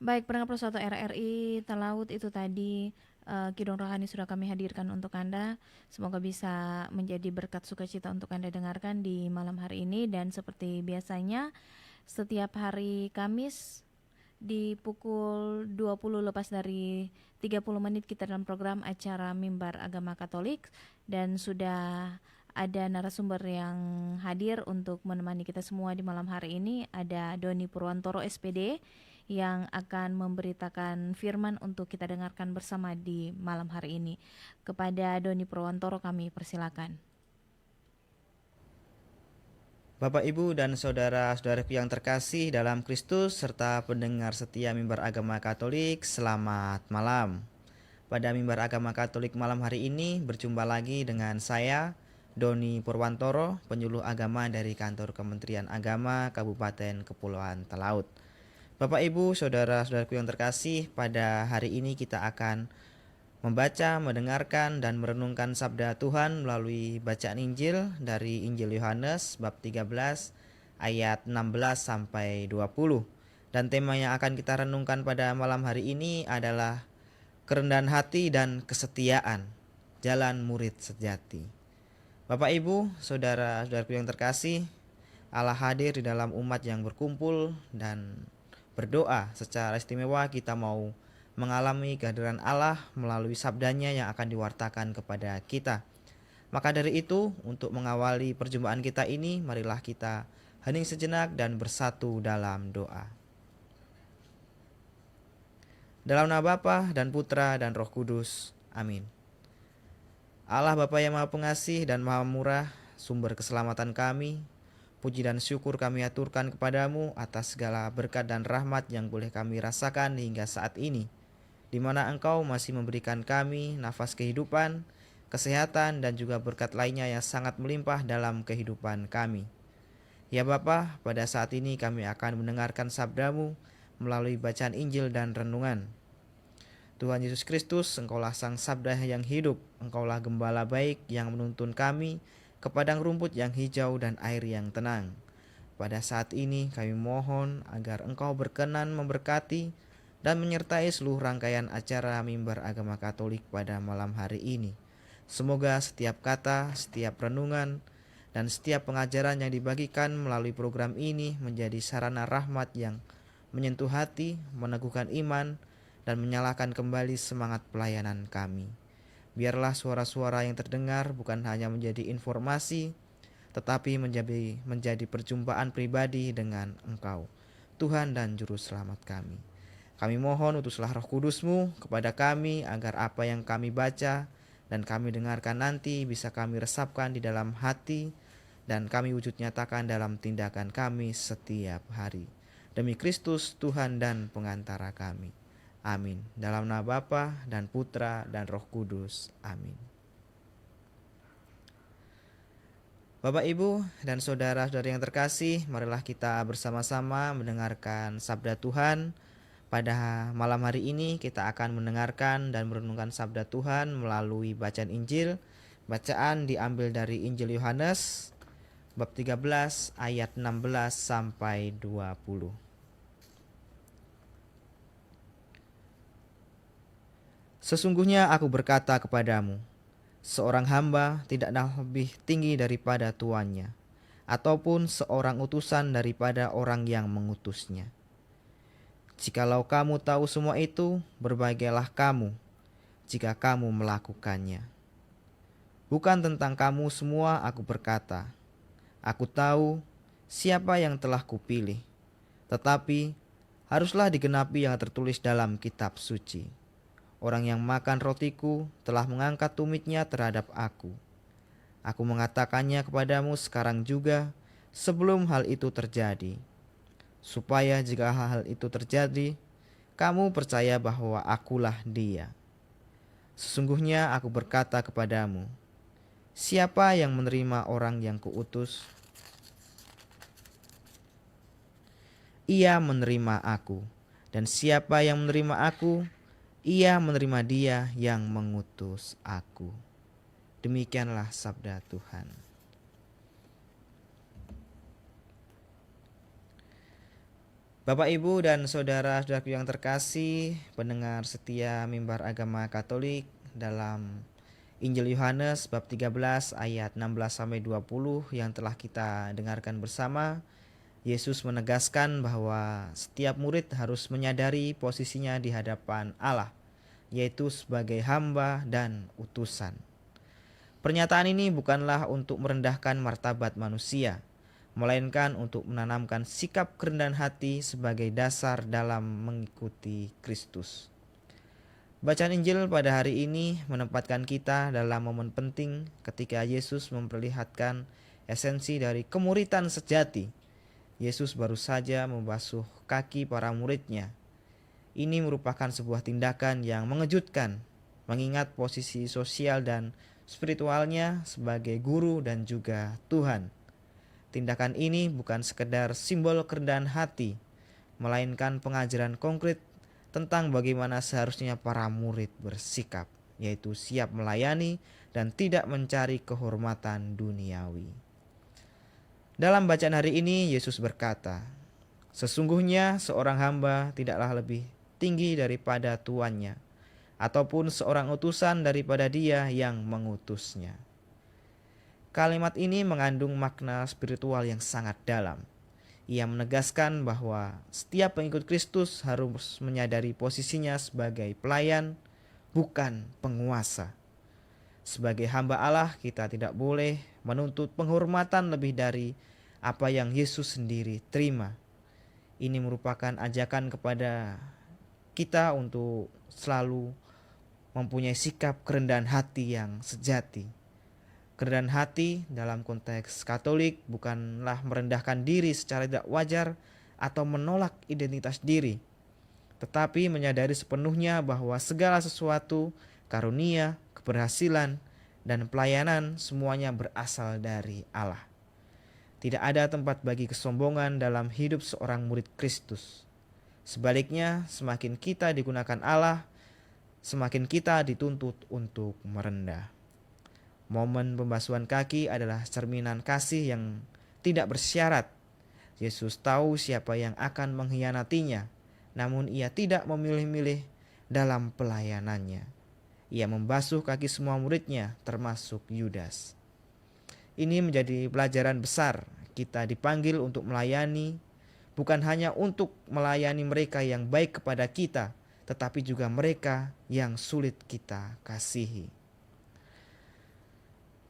Baik, pendengar Persatu RRI Talaut, itu tadi Kidung Rohani sudah kami hadirkan untuk Anda. Semoga bisa menjadi berkat sukacita untuk Anda dengarkan di malam hari ini. Dan seperti biasanya, setiap hari Kamis di pukul 20 lepas dari 30 menit kita dalam program acara Mimbar Agama Katolik, dan sudah ada narasumber yang hadir untuk menemani kita semua di malam hari ini. Ada Doni Purwantoro SPD yang akan memberitakan firman untuk kita dengarkan bersama di malam hari ini. Kepada Doni Purwantoro kami persilakan. Bapak, Ibu, dan saudara-saudaraku yang terkasih dalam Kristus serta pendengar setia Mimbar Agama Katolik, selamat malam. Pada Mimbar Agama Katolik malam hari ini berjumpa lagi dengan saya, Doni Purwantoro, penyuluh agama dari Kantor Kementerian Agama Kabupaten Kepulauan Talaut. Bapak, Ibu, saudara-saudaraku yang terkasih, pada hari ini kita akan membaca, mendengarkan, dan merenungkan sabda Tuhan melalui bacaan Injil dari Injil Yohanes bab 13 ayat 16 sampai 20. Dan tema yang akan kita renungkan pada malam hari ini adalah kerendahan hati dan kesetiaan, jalan murid sejati. Bapak, Ibu, saudara-saudaraku yang terkasih, Allah hadir di dalam umat yang berkumpul dan berdoa. Secara istimewa kita mau mengalami kehadiran Allah melalui sabdanya yang akan diwartakan kepada kita. Maka dari itu, untuk mengawali perjumpaan kita ini, marilah kita hening sejenak dan bersatu dalam doa. Dalam nama Bapa dan Putra dan Roh Kudus. Amin. Allah Bapa yang Maha Pengasih dan Maha Murah, sumber keselamatan kami, puji dan syukur kami aturkan kepadamu atas segala berkat dan rahmat yang boleh kami rasakan hingga saat ini, di mana Engkau masih memberikan kami nafas kehidupan, kesehatan, dan juga berkat lainnya yang sangat melimpah dalam kehidupan kami. Ya Bapa, pada saat ini kami akan mendengarkan sabdamu melalui bacaan Injil dan renungan. Tuhan Yesus Kristus, Engkaulah Sang Sabda yang hidup, Engkaulah Gembala baik yang menuntun kami ke padang rumput yang hijau dan air yang tenang. Pada saat ini kami mohon agar Engkau berkenan memberkati dan menyertai seluruh rangkaian acara Mimbar Agama Katolik pada malam hari ini. Semoga setiap kata, setiap renungan, dan setiap pengajaran yang dibagikan melalui program ini menjadi sarana rahmat yang menyentuh hati, meneguhkan iman, dan menyalakan kembali semangat pelayanan kami. Biarlah suara-suara yang terdengar bukan hanya menjadi informasi, tetapi menjadi perjumpaan pribadi dengan Engkau, Tuhan dan Juru Selamat kami. Kami mohon utuslah Roh Kudus-Mu kepada kami agar apa yang kami baca dan kami dengarkan nanti bisa kami resapkan di dalam hati dan kami wujud nyatakan dalam tindakan kami setiap hari. Demi Kristus Tuhan dan pengantara kami. Amin. Dalam nama Bapa dan Putra dan Roh Kudus. Amin. Bapak, Ibu, dan saudara-saudari yang terkasih, marilah kita bersama-sama mendengarkan sabda Tuhan. Pada malam hari ini kita akan mendengarkan dan merenungkan sabda Tuhan melalui bacaan Injil. Bacaan diambil dari Injil Yohanes bab 13 ayat 16 sampai 20. Sesungguhnya aku berkata kepadamu, seorang hamba tidaklah lebih tinggi daripada tuannya, ataupun seorang utusan daripada orang yang mengutusnya. Jikalau kamu tahu semua itu, berbahagialah kamu jika kamu melakukannya. Bukan tentang kamu semua aku berkata, aku tahu siapa yang telah kupilih, tetapi haruslah digenapi yang tertulis dalam kitab suci. Orang yang makan rotiku telah mengangkat tumitnya terhadap aku. Aku mengatakannya kepadamu sekarang juga, sebelum hal itu terjadi, supaya jika hal itu terjadi, kamu percaya bahwa akulah Dia. Sesungguhnya aku berkata kepadamu, siapa yang menerima orang yang kuutus, ia menerima aku, dan siapa yang menerima aku, ia menerima Dia yang mengutus aku. Demikianlah sabda Tuhan. Bapak, Ibu, dan saudara-saudaraku yang terkasih, pendengar setia mimbar agama Katolik, dalam Injil Yohanes bab 13 ayat 16 sampai 20 yang telah kita dengarkan bersama, Yesus menegaskan bahwa setiap murid harus menyadari posisinya di hadapan Allah, yaitu sebagai hamba dan utusan. Pernyataan ini bukanlah untuk merendahkan martabat manusia, melainkan untuk menanamkan sikap kerendahan hati sebagai dasar dalam mengikuti Kristus. Bacaan Injil pada hari ini menempatkan kita dalam momen penting ketika Yesus memperlihatkan esensi dari kemuritan sejati. Yesus baru saja membasuh kaki para muridnya. Ini merupakan sebuah tindakan yang mengejutkan, mengingat posisi sosial dan spiritualnya sebagai guru dan juga Tuhan. Tindakan ini bukan sekedar simbol kerendahan hati, melainkan pengajaran konkret tentang bagaimana seharusnya para murid bersikap, yaitu siap melayani dan tidak mencari kehormatan duniawi. Dalam bacaan hari ini, Yesus berkata, "Sesungguhnya seorang hamba tidaklah lebih tinggi daripada tuannya, ataupun seorang utusan daripada dia yang mengutusnya." Kalimat ini mengandung makna spiritual yang sangat dalam. Ia menegaskan bahwa setiap pengikut Kristus harus menyadari posisinya sebagai pelayan, bukan penguasa. Sebagai hamba Allah, kita tidak boleh menuntut penghormatan lebih dari apa yang Yesus sendiri terima. Ini merupakan ajakan kepada kita untuk selalu mempunyai sikap kerendahan hati yang sejati. Kerendahan hati dalam konteks Katolik bukanlah merendahkan diri secara tidak wajar atau menolak identitas diri, tetapi menyadari sepenuhnya bahwa segala sesuatu, karunia, keberhasilan, dan pelayanan semuanya berasal dari Allah. Tidak ada tempat bagi kesombongan dalam hidup seorang murid Kristus. Sebaliknya, semakin kita digunakan Allah, semakin kita dituntut untuk merendah. Momen pembasuhan kaki adalah cerminan kasih yang tidak bersyarat. Yesus tahu siapa yang akan mengkhianatinya, namun ia tidak memilih-milih dalam pelayanannya. Ia membasuh kaki semua muridnya, termasuk Yudas. Ini menjadi pelajaran besar. Kita dipanggil untuk melayani, bukan hanya untuk melayani mereka yang baik kepada kita, tetapi juga mereka yang sulit kita kasihi.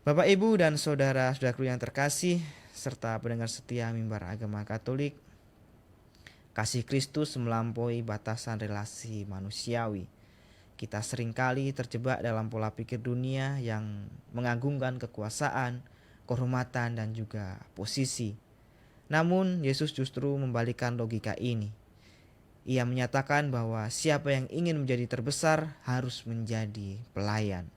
Bapak, Ibu, dan saudara-saudaraku yang terkasih, serta pendengar setia mimbar agama Katolik, kasih Kristus melampaui batasan relasi manusiawi. Kita seringkali terjebak dalam pola pikir dunia yang mengagungkan kekuasaan, kehormatan, dan juga posisi. Namun, Yesus justru membalikkan logika ini. Ia menyatakan bahwa siapa yang ingin menjadi terbesar harus menjadi pelayan.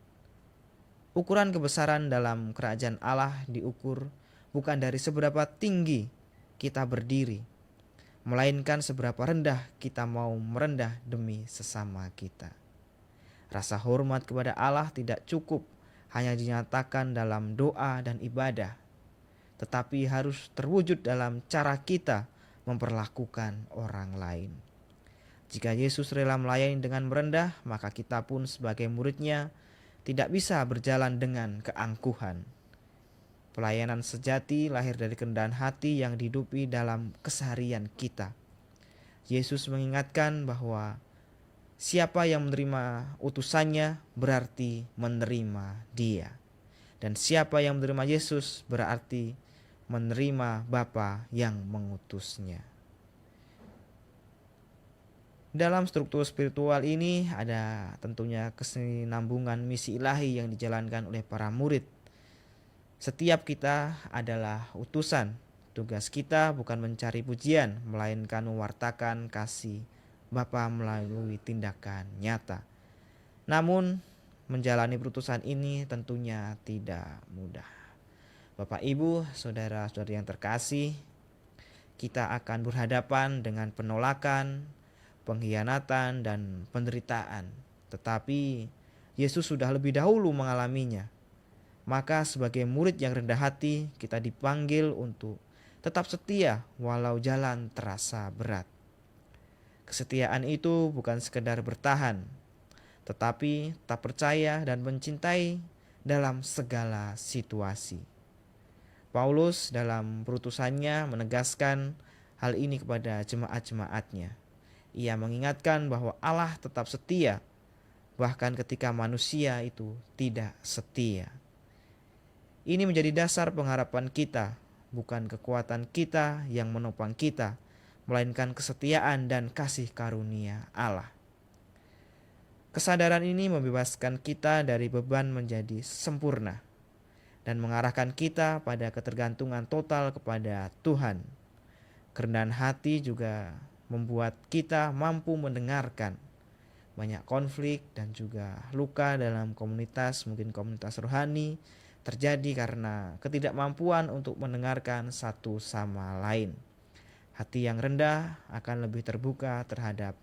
Ukuran kebesaran dalam kerajaan Allah diukur bukan dari seberapa tinggi kita berdiri, melainkan seberapa rendah kita mau merendah demi sesama kita. Rasa hormat kepada Allah tidak cukup hanya dinyatakan dalam doa dan ibadah, tetapi harus terwujud dalam cara kita memperlakukan orang lain. Jika Yesus rela melayani dengan merendah, maka kita pun sebagai murid-Nya tidak bisa berjalan dengan keangkuhan. Pelayanan sejati lahir dari kerendahan hati yang dihidupi dalam keseharian kita. Yesus mengingatkan bahwa siapa yang menerima utusannya berarti menerima Dia. Dan siapa yang menerima Yesus berarti menerima Bapa yang mengutusnya. Dalam struktur spiritual ini ada tentunya kesinambungan misi ilahi yang dijalankan oleh para murid. Setiap kita adalah utusan. Tugas kita bukan mencari pujian, melainkan mewartakan kasih Bapa melalui tindakan nyata. Namun, menjalani perutusan ini tentunya tidak mudah. Bapak, Ibu, saudara-saudari yang terkasih, kita akan berhadapan dengan penolakan, pengkhianatan, dan penderitaan. Tetapi Yesus sudah lebih dahulu mengalaminya. Maka sebagai murid yang rendah hati, kita dipanggil untuk tetap setia walau jalan terasa berat. Kesetiaan itu bukan sekedar bertahan, tetapi tak percaya dan mencintai dalam segala situasi. Paulus dalam perutusannya menegaskan hal ini kepada jemaat-jemaatnya. Ia mengingatkan bahwa Allah tetap setia, bahkan ketika manusia itu tidak setia. Ini menjadi dasar pengharapan kita, bukan kekuatan kita yang menopang kita, melainkan kesetiaan dan kasih karunia Allah. Kesadaran ini membebaskan kita dari beban menjadi sempurna dan mengarahkan kita pada ketergantungan total kepada Tuhan. Kerendahan hati juga membuat kita mampu mendengarkan. Banyak konflik dan juga luka dalam komunitas, mungkin komunitas rohani, terjadi karena ketidakmampuan untuk mendengarkan satu sama lain. Hati yang rendah akan lebih terbuka terhadap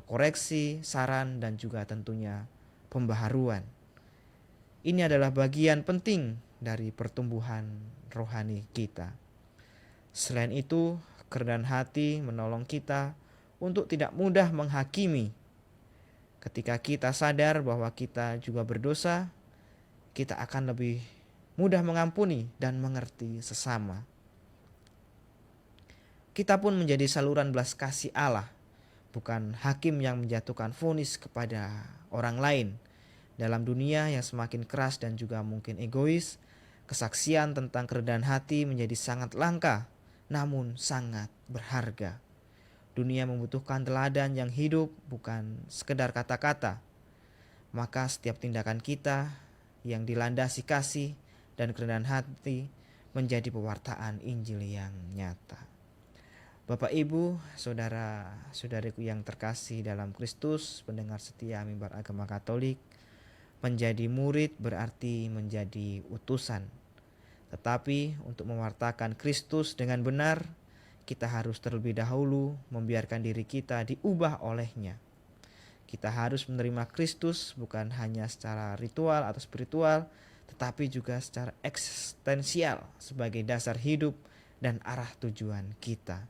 koreksi, saran, dan juga tentunya pembaharuan. Ini adalah bagian penting dari pertumbuhan rohani kita. Selain itu, kerendahan hati menolong kita untuk tidak mudah menghakimi. Ketika kita sadar bahwa kita juga berdosa, kita akan lebih mudah mengampuni dan mengerti sesama. Kita pun menjadi saluran belas kasih Allah, bukan hakim yang menjatuhkan vonis kepada orang lain. Dalam dunia yang semakin keras dan juga mungkin egois, kesaksian tentang kerendahan hati menjadi sangat langka, namun sangat berharga. Dunia membutuhkan teladan yang hidup, bukan sekedar kata-kata. Maka setiap tindakan kita yang dilandasi kasih dan kerendahan hati menjadi pewartaan Injil yang nyata. Bapak, Ibu, saudara-saudariku yang terkasih dalam Kristus, pendengar setia mimbar agama Katolik, menjadi murid berarti menjadi utusan. Tetapi untuk mewartakan Kristus dengan benar, kita harus terlebih dahulu membiarkan diri kita diubah olehnya. Kita harus menerima Kristus bukan hanya secara ritual atau spiritual, tetapi juga secara eksistensial sebagai dasar hidup dan arah tujuan kita.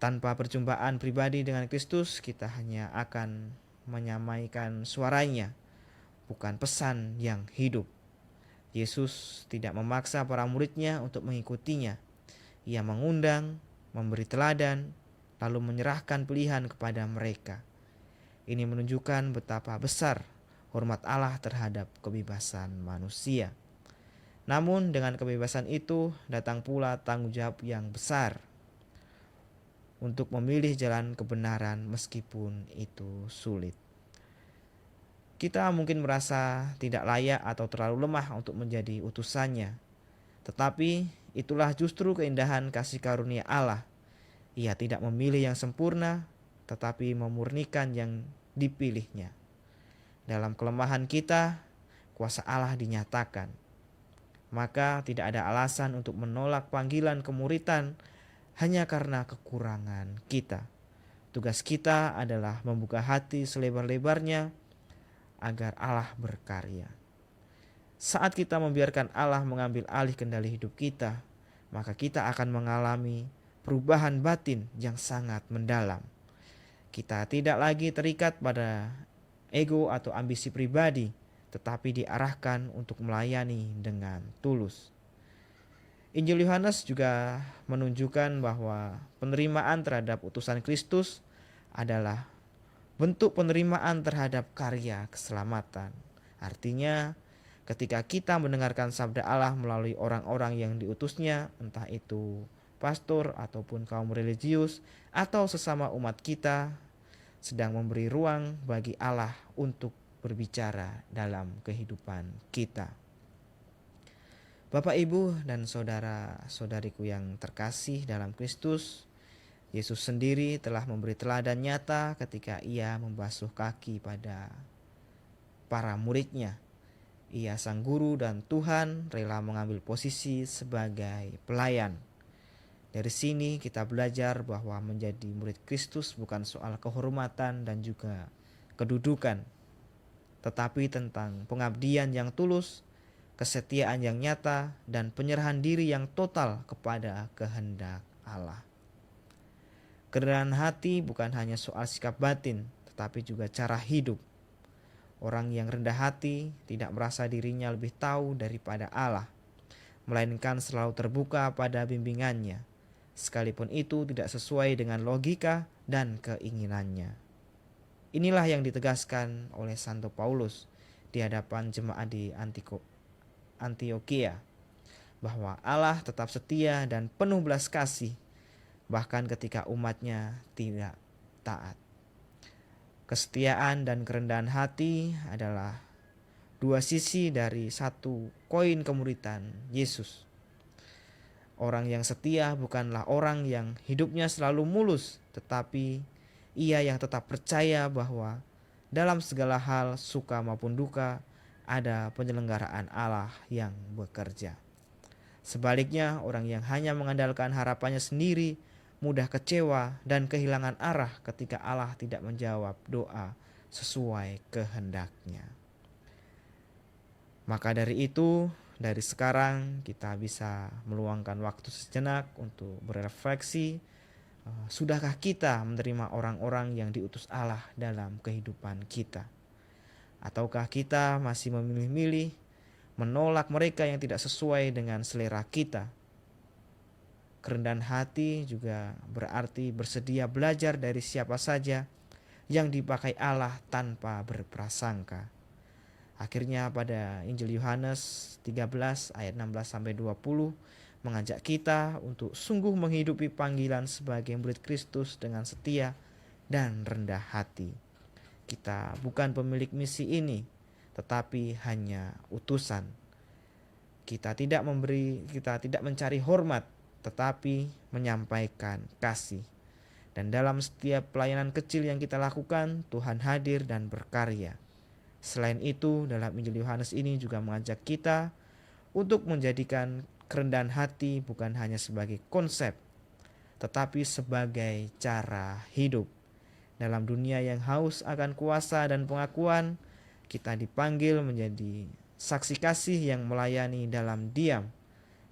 Tanpa perjumpaan pribadi dengan Kristus, kita hanya akan menyamaikan suaranya, bukan pesan yang hidup. Yesus tidak memaksa para muridnya untuk mengikutinya. Ia mengundang, memberi teladan, lalu menyerahkan pilihan kepada mereka. Ini menunjukkan betapa besar hormat Allah terhadap kebebasan manusia. Namun dengan kebebasan itu datang pula tanggung jawab yang besar untuk memilih jalan kebenaran meskipun itu sulit. Kita mungkin merasa tidak layak atau terlalu lemah untuk menjadi utusannya. Tetapi itulah justru keindahan kasih karunia Allah. Ia tidak memilih yang sempurna, tetapi memurnikan yang dipilihnya. Dalam kelemahan kita, kuasa Allah dinyatakan. Maka tidak ada alasan untuk menolak panggilan kemuritan hanya karena kekurangan kita. Tugas kita adalah membuka hati selebar-lebarnya agar Allah berkarya. Saat kita membiarkan Allah mengambil alih kendali hidup kita, maka kita akan mengalami perubahan batin yang sangat mendalam. Kita tidak lagi terikat pada ego atau ambisi pribadi, tetapi diarahkan untuk melayani dengan tulus. Injil Yohanes juga menunjukkan bahwa penerimaan terhadap utusan Kristus adalah bentuk penerimaan terhadap karya keselamatan. Artinya, ketika kita mendengarkan sabda Allah melalui orang-orang yang diutusnya, entah itu pastor ataupun kaum religius atau sesama umat kita, sedang memberi ruang bagi Allah untuk berbicara dalam kehidupan kita. Bapak, Ibu, dan saudara-saudariku yang terkasih dalam Kristus, Yesus sendiri telah memberi teladan nyata ketika ia membasuh kaki pada para muridnya. Ia sang guru dan Tuhan rela mengambil posisi sebagai pelayan. Dari sini kita belajar bahwa menjadi murid Kristus bukan soal kehormatan dan juga kedudukan, tetapi tentang pengabdian yang tulus, kesetiaan yang nyata, dan penyerahan diri yang total kepada kehendak Allah. Kerendahan hati bukan hanya soal sikap batin, tetapi juga cara hidup. Orang yang rendah hati tidak merasa dirinya lebih tahu daripada Allah, melainkan selalu terbuka pada bimbingannya, sekalipun itu tidak sesuai dengan logika dan keinginannya. Inilah yang ditegaskan oleh Santo Paulus di hadapan jemaat di Antioquia, bahwa Allah tetap setia dan penuh belas kasih bahkan ketika umatnya tidak taat. Kesetiaan dan kerendahan hati adalah dua sisi dari satu koin kemuritan Yesus. Orang yang setia bukanlah orang yang hidupnya selalu mulus, tetapi ia yang tetap percaya bahwa dalam segala hal, suka maupun duka, ada penyelenggaraan Allah yang bekerja. Sebaliknya, orang yang hanya mengandalkan harapannya sendiri mudah kecewa dan kehilangan arah ketika Allah tidak menjawab doa sesuai kehendaknya. Maka dari itu, dari sekarang kita bisa meluangkan waktu sejenak untuk berefleksi. Sudahkah kita menerima orang-orang yang diutus Allah dalam kehidupan kita? Ataukah kita masih memilih-milih menolak mereka yang tidak sesuai dengan selera kita? Kerendahan hati juga berarti bersedia belajar dari siapa saja yang dipakai Allah tanpa berprasangka. Akhirnya pada Injil Yohanes 13 ayat 16-20 mengajak kita untuk sungguh menghidupi panggilan sebagai murid Kristus dengan setia dan rendah hati. Kita bukan pemilik misi ini, tetapi hanya utusan. Kita tidak mencari hormat, tetapi menyampaikan kasih. Dan dalam setiap pelayanan kecil yang kita lakukan, Tuhan hadir dan berkarya. Selain itu, dalam Injil Yohanes ini juga mengajak kita untuk menjadikan kerendahan hati bukan hanya sebagai konsep, tetapi sebagai cara hidup. Dalam dunia yang haus akan kuasa dan pengakuan, kita dipanggil menjadi saksi kasih yang melayani dalam diam,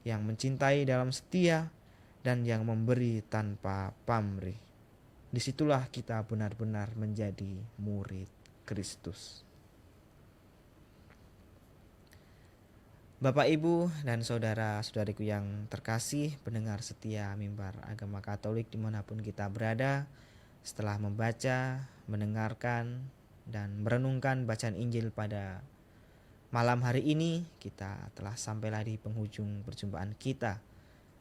yang mencintai dalam setia, dan yang memberi tanpa pamrih. Disitulah kita benar-benar menjadi murid Kristus. Bapak, Ibu, dan saudara-saudariku yang terkasih, pendengar setia Mimbar Agama Katolik dimanapun kita berada, setelah membaca, mendengarkan, dan merenungkan bacaan Injil pada malam hari ini, kita telah sampailah di penghujung perjumpaan kita.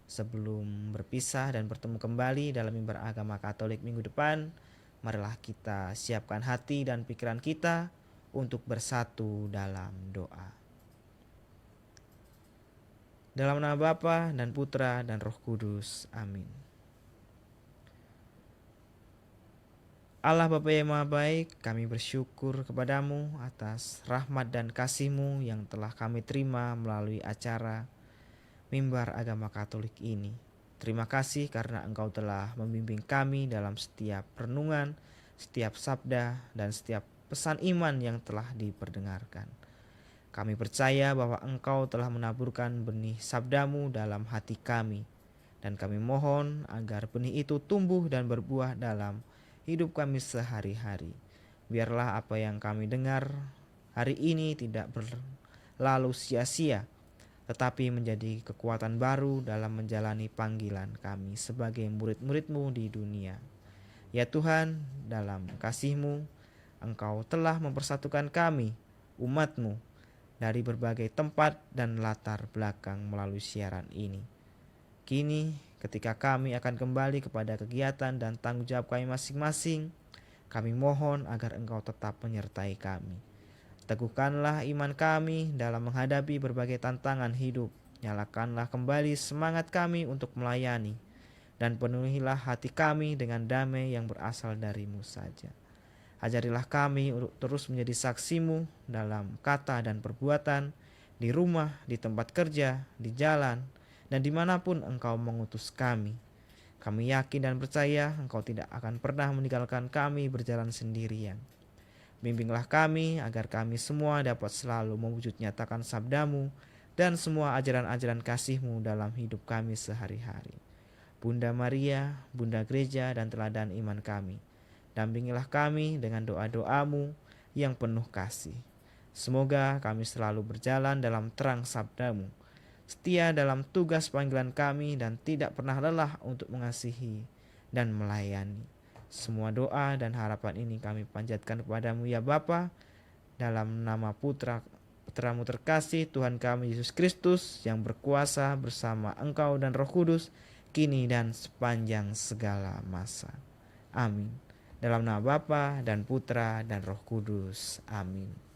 Sebelum berpisah dan bertemu kembali dalam Mimbar Agama Katolik minggu depan, marilah kita siapkan hati dan pikiran kita untuk bersatu dalam doa. Dalam nama Bapa dan Putra dan Roh Kudus. Amin. Allah Bapa yang Maha Baik, kami bersyukur kepadamu atas rahmat dan kasih-Mu yang telah kami terima melalui acara Mimbar Agama Katolik ini. Terima kasih karena Engkau telah membimbing kami dalam setiap renungan, setiap sabda, dan setiap pesan iman yang telah diperdengarkan. Kami percaya bahwa Engkau telah menaburkan benih sabdamu dalam hati kami, dan kami mohon agar benih itu tumbuh dan berbuah dalam hidup kami sehari-hari. Biarlah apa yang kami dengar hari ini tidak berlalu sia-sia, tetapi menjadi kekuatan baru dalam menjalani panggilan kami sebagai murid-murid-Mu di dunia. Ya Tuhan, dalam kasih-Mu, Engkau telah mempersatukan kami, umat-Mu, dari berbagai tempat dan latar belakang melalui siaran ini. Kini, ketika kami akan kembali kepada kegiatan dan tanggung jawab kami masing-masing, kami mohon agar Engkau tetap menyertai kami. Teguhkanlah iman kami dalam menghadapi berbagai tantangan hidup. Nyalakanlah kembali semangat kami untuk melayani, dan penuhilah hati kami dengan damai yang berasal dari-Mu saja. Ajarilah kami untuk terus menjadi saksi-Mu dalam kata dan perbuatan, di rumah, di tempat kerja, di jalan, dan dimanapun Engkau mengutus kami. Kami yakin dan percaya Engkau tidak akan pernah meninggalkan kami berjalan sendirian. Bimbinglah kami agar kami semua dapat selalu mewujud nyatakan sabda-Mu dan semua ajaran-ajaran kasih-Mu dalam hidup kami sehari-hari. Bunda Maria, Bunda Gereja dan teladan iman kami. Dampingilah kami dengan doa-doamu yang penuh kasih. Semoga kami selalu berjalan dalam terang sabdamu, setia dalam tugas panggilan kami dan tidak pernah lelah untuk mengasihi dan melayani. Semua doa dan harapan ini kami panjatkan kepadamu ya Bapa, dalam nama Putramu terkasih Tuhan kami Yesus Kristus yang berkuasa bersama Engkau dan Roh Kudus, kini dan sepanjang segala masa. Amin. Dalam nama Bapa dan Putra dan Roh Kudus. Amin.